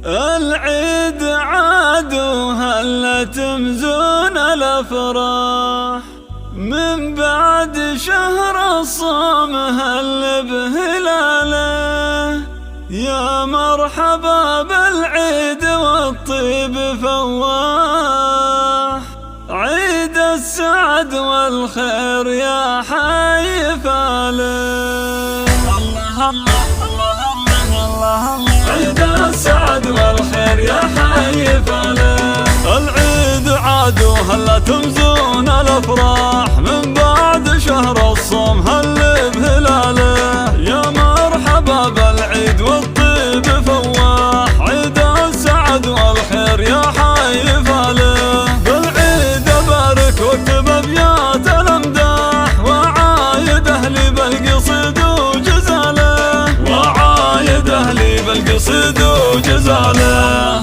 العيد عاد وهلا تمزون الافراح، من بعد شهر الصوم هل بهلاله. يا مرحبا بالعيد والطيب فواح، عيد السعد والخير يا حي فاله. الله الله الله الله الله، عيد السعد والخير يا حي فاله. العيد عاد وهلا تمزون الافراح، من بعد شهر الصوم هل بهلاله. يا مرحبا بالعيد والطيب فواح، عيد السعد والخير يا حي فاله. بالعيد ابارك واكتب ابيات الامداح، وعايد اهلي بالقصيد وجزاله، وعايد اهلي بالقصيد وجزاله.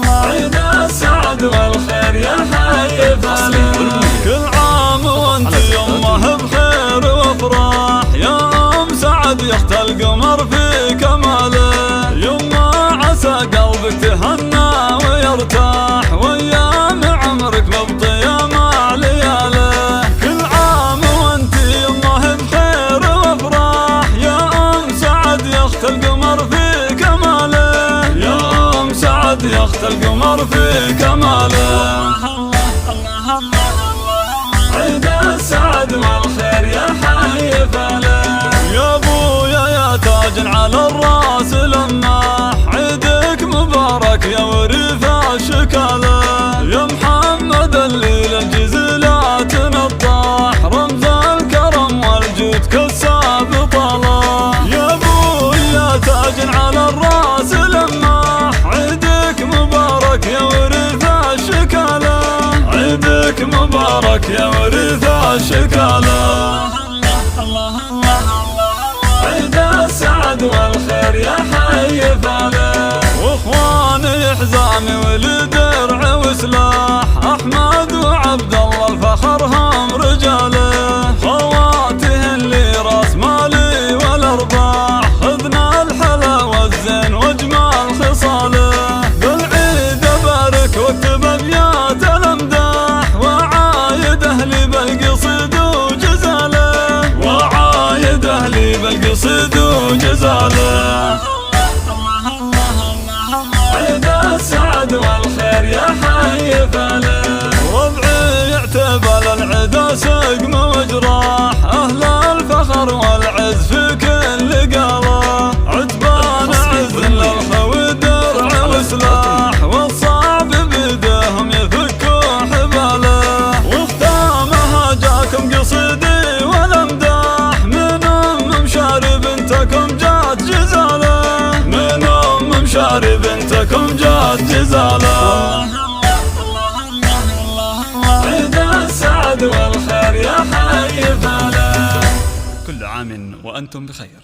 عيد السعد والخير يا حي فاله. كل عام وانت يمه بخير وافراح، يا ام سعد يخت القمر في كماله. يما عسى قلبك تهنى ويرتاح، وايام عمرك مبطيه مع لياله. كل عام وانت يمه بخير وافراح، يا ام سعد يخت القمر في كماله. يا ام سعد يخت القمر في كماله. عيد السعد والخير يا حي فاله. يا ابويا يا تاج على الراس لماح، عيدك مبارك يا وريث الشكاله. يا محمد اللي للجزيلات نطاح، رمز الكرم والجود كالساب طاله. يا ابويا تاج على الراس لماح، عيدك مبارك يا وريث الشكاله. عيدك مبارك يا وريث الشكاله. عيد السعد والخير يا حي فاله. واخواني حزامي والدرع وسلاح، احمد وعبد الله الفخرهم رجاله. خواته اللي راس مالي والارباح، خذنا الحلا والزين واجمل خصاله. بالعيد ابارك واكتب ابيات الامداح، وعايد اهلي بالقصيد وجزاله، وعايد اهلي بالقصيد وجزاله. عيد السعد والخير يا حي فاله. ربعي يعتبر العدا سقم وجراح، اهل الفخر والعز في كل قاله. عتبان عز للخوي درع وسلاح، والصعب بيدهم يفكوا حباله. واختامها جاكم قصيدي والامداح، من ام مشاري بنتكم جات جزاله. من ام مشاري بنتكم جات جزاله. عيد السعد والخير يا حي فاله. كل عام وانتم بخير.